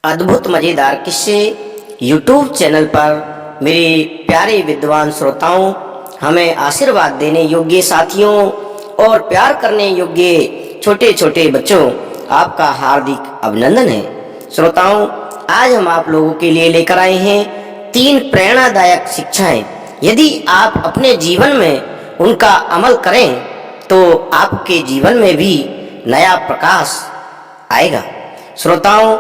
अद्भुत मजेदार किस्से यूट्यूब चैनल पर मेरे प्यारे विद्वान श्रोताओं, हमें आशीर्वाद देने योग्य साथियों और प्यार करने योग्य छोटे छोटे बच्चों, आपका हार्दिक अभिनंदन है। श्रोताओं, आज हम आप लोगों के लिए लेकर आए हैं 3 प्रेरणादायक शिक्षाएं। यदि आप अपने जीवन में उनका अमल करें तो आपके जीवन में भी नया प्रकाश आएगा। श्रोताओं,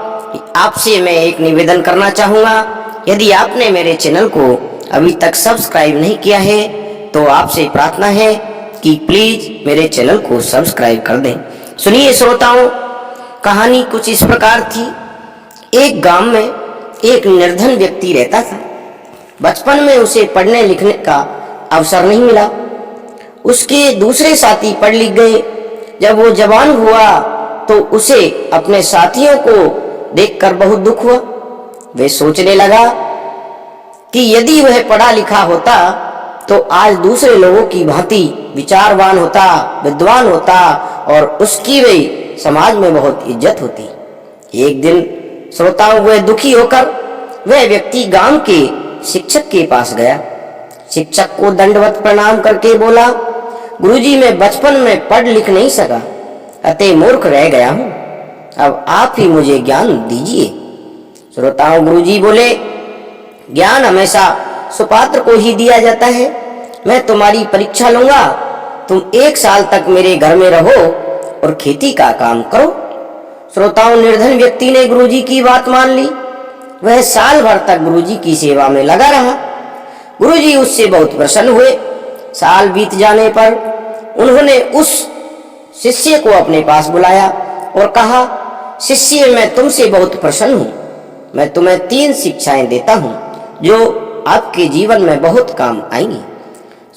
आपसे मैं एक निवेदन करना चाहूँगा, यदि आपने मेरे चैनल को अभी तक सब्सक्राइब नहीं किया है तो आपसे प्रार्थना है कि प्लीज मेरे चैनल को सब्सक्राइब कर दें। सुनिए श्रोताओं, कहानी कुछ इस प्रकार थी। एक गांव में एक निर्धन व्यक्ति रहता था। बचपन में उसे पढ़ने लिखने का अवसर नहीं मिला। उसके दूसरे साथी पढ़ लिख गए। जब वो जवान हुआ तो उसे अपने साथियों को देखकर बहुत दुख हुआ। वे सोचने लगा कि यदि वह पढ़ा लिखा होता तो आज दूसरे लोगों की भांति विचारवान होता, विद्वान होता और उसकी वे समाज में बहुत इज्जत होती। एक दिन श्रोताओं, वह दुखी होकर वह व्यक्ति गांव के शिक्षक के पास गया। शिक्षक को दंडवत प्रणाम करके बोला, गुरुजी, मैं बचपन में पढ़ लिख नहीं सका, अतः मूर्ख रह गया हूँ। अब आप ही मुझे ज्ञान दीजिए। श्रोताओं, गुरुजी बोले, ज्ञान हमेशा सुपात्र को ही दिया जाता है। मैं तुम्हारी परीक्षा लूंगा। तुम 1 साल तक मेरे घर में रहो और खेती का काम करो। श्रोताओं, निर्धन व्यक्ति ने गुरुजी की बात मान ली। वह साल भर तक गुरुजी की सेवा में लगा रहा। गुरुजी उससे बहुत प्रसन्न हुए। साल बीत जाने पर उन्होंने उस शिष्य को अपने पास बुलाया और कहा, शिष्य, मैं तुमसे बहुत प्रसन्न हूँ। मैं तुम्हें 3 शिक्षाएं देता हूँ जो आपके जीवन में बहुत काम आएंगी।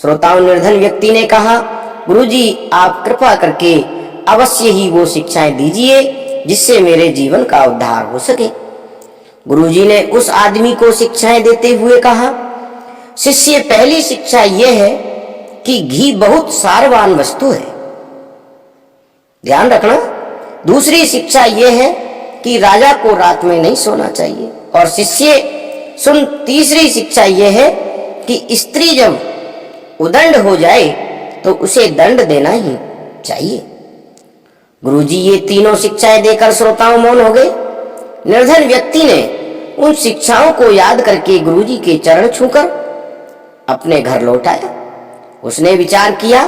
श्रोताओं, निर्धन व्यक्ति ने कहा, गुरुजी, आप कृपा करके अवश्य ही वो शिक्षाएं दीजिए जिससे मेरे जीवन का उद्धार हो सके। गुरुजी ने उस आदमी को शिक्षाएं देते हुए कहा, शिष्य, पहली शिक्षा यह है कि घी बहुत सारवान वस्तु है, ध्यान रखना। दूसरी शिक्षा यह है कि राजा को रात में नहीं सोना चाहिए। और शिष्य सुन, तीसरी शिक्षा यह है कि स्त्री जब उदंड हो जाए तो उसे दंड देना ही चाहिए। गुरुजी ये तीनों शिक्षाएं देकर श्रोताओं मौन हो गए। निर्धन व्यक्ति ने उन शिक्षाओं को याद करके गुरुजी के चरण छूकर अपने घर लौट आया। उसने विचार किया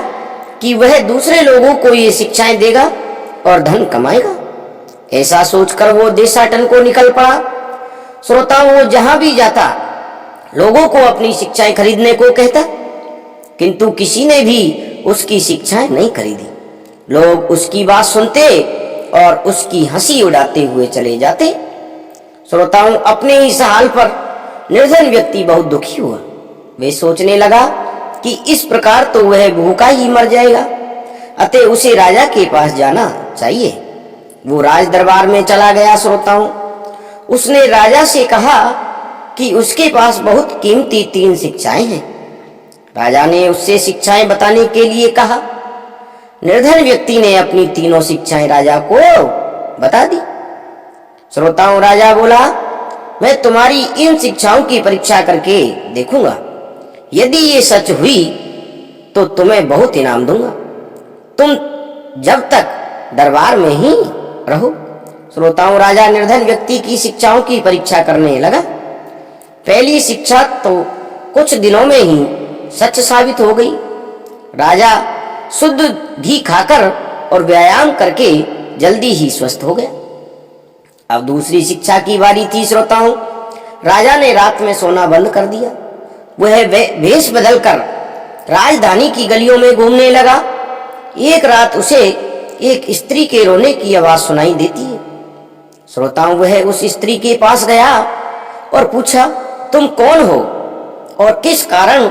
कि वह दूसरे लोगों को ये शिक्षाएं देगा और धन कमाएगा। ऐसा सोचकर वो देशाटन को निकल पड़ा। श्रोताओं, वो जहां भी जाता लोगों को अपनी शिक्षाएं खरीदने को कहता, किंतु किसी ने भी उसकी शिक्षाएं नहीं खरीदी। लोग उसकी बात सुनते और उसकी हंसी उड़ाते हुए चले जाते। श्रोताओं, अपने इस हाल पर निर्धन व्यक्ति बहुत दुखी हुआ। वे सोचने लगा कि इस प्रकार तो वह भूखा ही मर जाएगा, अतः उसे राजा के पास जाना चाहिए। वो राज दरबार में चला गया। श्रोताओं, उसने राजा से कहा कि उसके पास बहुत कीमती 3 शिक्षाएं हैं। राजा ने उससे शिक्षाएं बताने के लिए कहा। निर्धन व्यक्ति ने अपनी तीनों शिक्षाएं राजा को बता दी। श्रोताओं, राजा बोला, मैं तुम्हारी इन शिक्षाओं की परीक्षा करके देखूंगा। यदि ये सच हुई तो तुम्हें बहुत इनाम दूंगा। तुम जब तक दरबार में ही रहो। श्रोताओं, राजा निर्धन व्यक्ति की शिक्षाओं की परीक्षा करने लगा। पहली शिक्षा तो कुछ दिनों में ही सच साबित हो गई। राजा शुद्ध घी खाकर और व्यायाम करके जल्दी ही स्वस्थ हो गया। अब दूसरी शिक्षा की बारी थी। श्रोताओं, राजा ने रात में सोना बंद कर दिया। वह वेश बदलकर राजधानी की गलियों में घूमने लगा। एक रात उसे एक स्त्री के रोने की आवाज सुनाई देती है। श्रोताओं, वह उस स्त्री के पास गया और पूछा, तुम कौन हो और किस कारण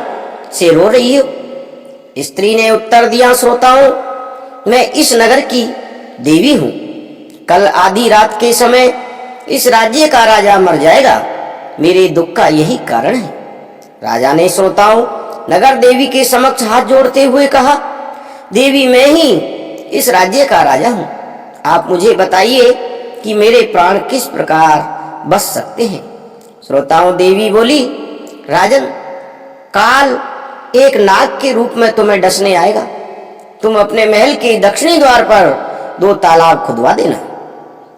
से रो रही हो? स्त्री ने उत्तर दिया, श्रोताओं, मैं इस नगर की देवी हूँ। कल आधी रात के समय इस राज्य का राजा मर जाएगा। मेरे दुख का यही कारण है। राजा ने श्रोताओं नगर देवी के समक्ष हाथ जोड़ते हुए कहा, देवी मैं ही इस राज्य का राजा हूं। आप मुझे बताइए कि मेरे प्राण किस प्रकार बच सकते हैं। श्रोताओं, देवी बोली, राजन, काल एक नाग के रूप में तुम्हें डसने आएगा। तुम अपने महल के दक्षिणी द्वार पर 2 तालाब खुदवा देना।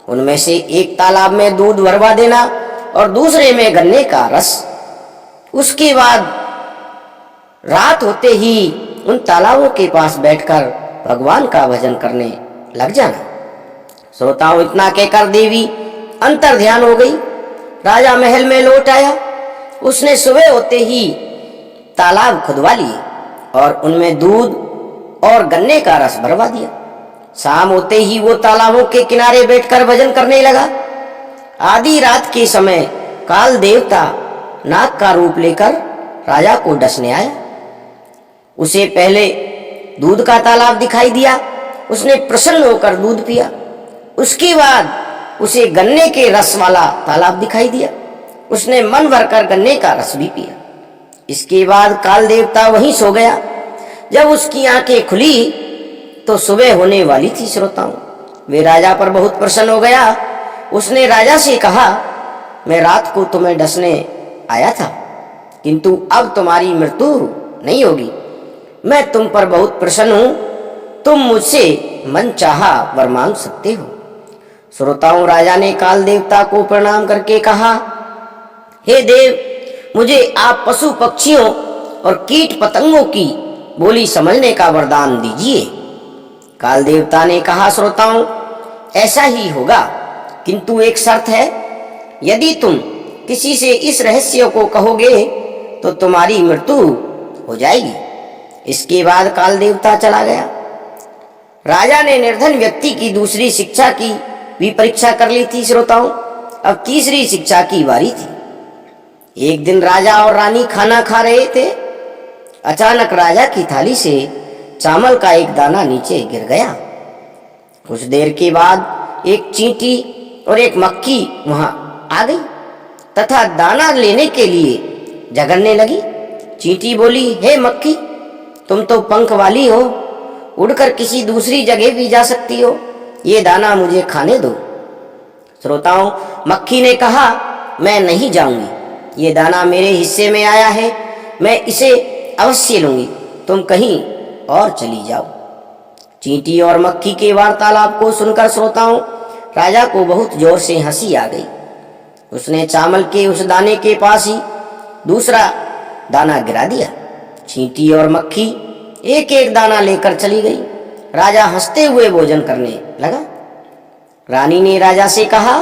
उनमें से एक तालाब में दूध भरवा देना और दूसरे में गन्ने का रस। उसके बाद रात होते ही उन तालाबों के पास बैठकर भगवान का भजन करने लग जाना। श्रोताओं, इतना कहकर देवी अंतर ध्यान हो गई। राजा महल में लौट आया। उसने सुबह होते ही तालाब खुदवा लिए और उनमें दूध और गन्ने का रस भरवा दिया। शाम होते ही वो तालाबों के किनारे बैठकर भजन करने लगा। आधी रात के समय काल देवता नाग का रूप लेकर राजा को डसने आया। उसे पहले दूध का तालाब दिखाई दिया। उसने प्रसन्न होकर दूध पिया। उसके बाद उसे गन्ने के रस वाला तालाब दिखाई दिया। उसने मन भरकर गन्ने का रस भी पिया। इसके बाद काल देवता वहीं सो गया। जब उसकी आंखें खुली तो सुबह होने वाली थी। श्रोताओं, वे राजा पर बहुत प्रसन्न हो गया। उसने राजा से कहा, मैं रात को तुम्हें डसने आया था, किंतु अब तुम्हारी मृत्यु नहीं होगी। मैं तुम पर बहुत प्रसन्न हूं। तुम मुझसे मन चाहा वर मांग सकते हो। श्रोताओं, राजा ने काल देवता को प्रणाम करके कहा, हे देव, मुझे आप पशु पक्षियों और कीट पतंगों की बोली समझने का वरदान दीजिए। काल देवता ने कहा, श्रोताओं, ऐसा ही होगा, किंतु एक शर्त है। यदि तुम किसी से इस रहस्य को कहोगे तो तुम्हारी मृत्यु हो जाएगी। इसके बाद काल देवता चला गया। राजा ने निर्धन व्यक्ति की दूसरी शिक्षा की भी परीक्षा कर ली थी। श्रोताओं, अब तीसरी शिक्षा की बारी थी। एक दिन राजा और रानी खाना खा रहे थे। अचानक राजा की थाली से चावल का एक दाना नीचे गिर गया। कुछ देर के बाद एक चींटी और एक मक्खी वहां आ गई तथा दाना लेने के लिए झगड़ने लगी। चींटी बोली, हे मक्खी, तुम तो पंख वाली हो, उड़कर किसी दूसरी जगह भी जा सकती हो। ये दाना मुझे खाने दो। श्रोताओं, मक्खी ने कहा, मैं नहीं जाऊंगी। ये दाना मेरे हिस्से में आया है, मैं इसे अवश्य लूंगी। तुम कहीं और चली जाओ। चींटी और मक्खी के वार्तालाप को सुनकर श्रोताओं, राजा को बहुत जोर से हंसी आ गई। उसने चावल के उस दाने के पास ही दूसरा दाना गिरा दिया। चींटी और मक्खी एक एक दाना लेकर चली गई। राजा हंसते हुए भोजन करने लगा। रानी ने राजा से कहा,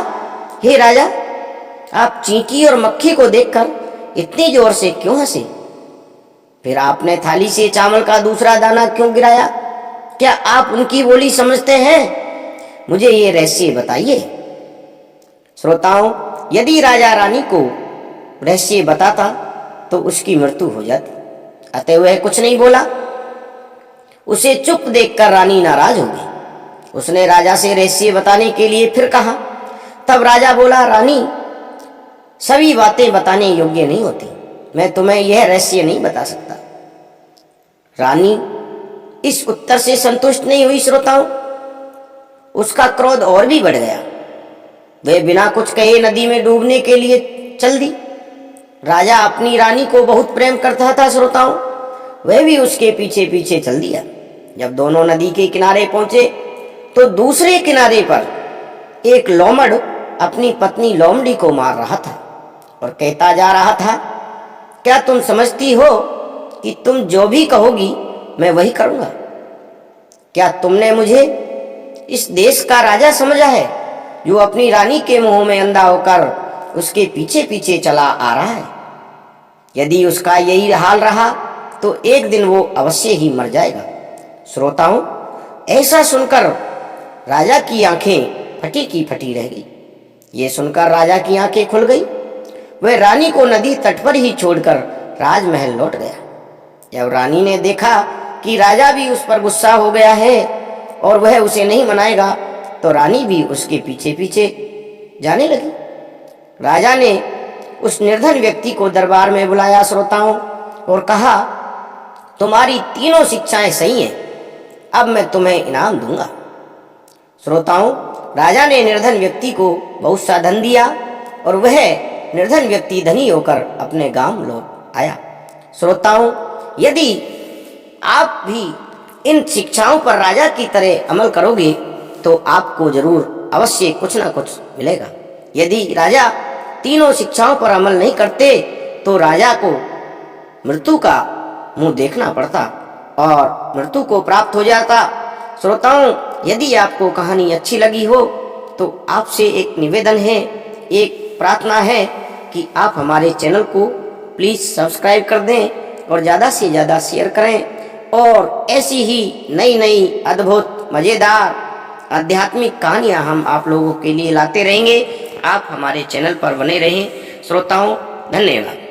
हे राजा, आप चींटी और मक्खी को देखकर इतनी जोर से क्यों हंसे? फिर आपने थाली से चावल का दूसरा दाना क्यों गिराया? क्या आप उनकी बोली समझते हैं? मुझे ये रहस्य बताइए। श्रोताओं, यदि राजा रानी को रहस्य बताता तो उसकी मृत्यु हो जाती, अतः वह कुछ नहीं बोला। उसे चुप देखकर रानी नाराज हो गई। उसने राजा से रहस्य बताने के लिए फिर कहा। तब राजा बोला, रानी, सभी बातें बताने योग्य नहीं होती। मैं तुम्हें यह रहस्य नहीं बता सकता। रानी इस उत्तर से संतुष्ट नहीं हुई। श्रोताओं, उसका क्रोध और भी बढ़ गया। वह बिना कुछ कहे नदी में डूबने के लिए चल दी। राजा अपनी रानी को बहुत प्रेम करता था। श्रोताओं, वह भी उसके पीछे पीछे चल दिया। जब दोनों नदी के किनारे पहुंचे तो दूसरे किनारे पर एक लोमड़ अपनी पत्नी लोमड़ी को मार रहा था और कहता जा रहा था, क्या तुम समझती हो कि तुम जो भी कहोगी मैं वही करूंगा? क्या तुमने मुझे इस देश का राजा समझा है जो अपनी रानी के मुंह में अंधा होकर उसके पीछे पीछे चला आ रहा है? यदि उसका यही हाल रहा तो एक दिन वो अवश्य ही मर जाएगा। श्रोताओं, ऐसा सुनकर राजा की आंखें फटी की फटी रह गई। ये सुनकर राजा की आंखें खुल गई। वह रानी को नदी तट पर ही छोड़कर राजमहल लौट गया। जब रानी ने देखा कि राजा भी उस पर गुस्सा हो गया है और वह उसे नहीं मनाएगा, तो रानी भी उसके पीछे पीछे जाने लगी। राजा ने उस निर्धन व्यक्ति को दरबार में बुलाया। श्रोताओं, और कहा, तुम्हारी तीनों शिक्षाएं सही हैं, अब मैं तुम्हें इनाम दूंगा। श्रोताओं, राजा ने निर्धन व्यक्ति को बहुत सा धन दिया और वह निर्धन व्यक्ति धनी होकर अपने गांव लौट आया। श्रोताओं, यदि आप भी इन शिक्षाओं पर राजा की तरह अमल करोगे तो आपको जरूर अवश्य कुछ ना कुछ मिलेगा। यदि राजा तीनों शिक्षाओं पर अमल नहीं करते तो राजा को मृत्यु का मुंह देखना पड़ता और मृत्यु को प्राप्त हो जाता। श्रोताओं, यदि आपको कहानी अच्छी लगी हो तो आपसे एक निवेदन है, एक प्रार्थना है कि आप हमारे चैनल को प्लीज़ सब्सक्राइब कर दें और ज़्यादा से ज़्यादा शेयर करें और ऐसी ही नई नई अद्भुत मज़ेदार आध्यात्मिक कहानियाँ हम आप लोगों के लिए लाते रहेंगे। आप हमारे चैनल पर बने रहें। श्रोताओं, धन्यवाद।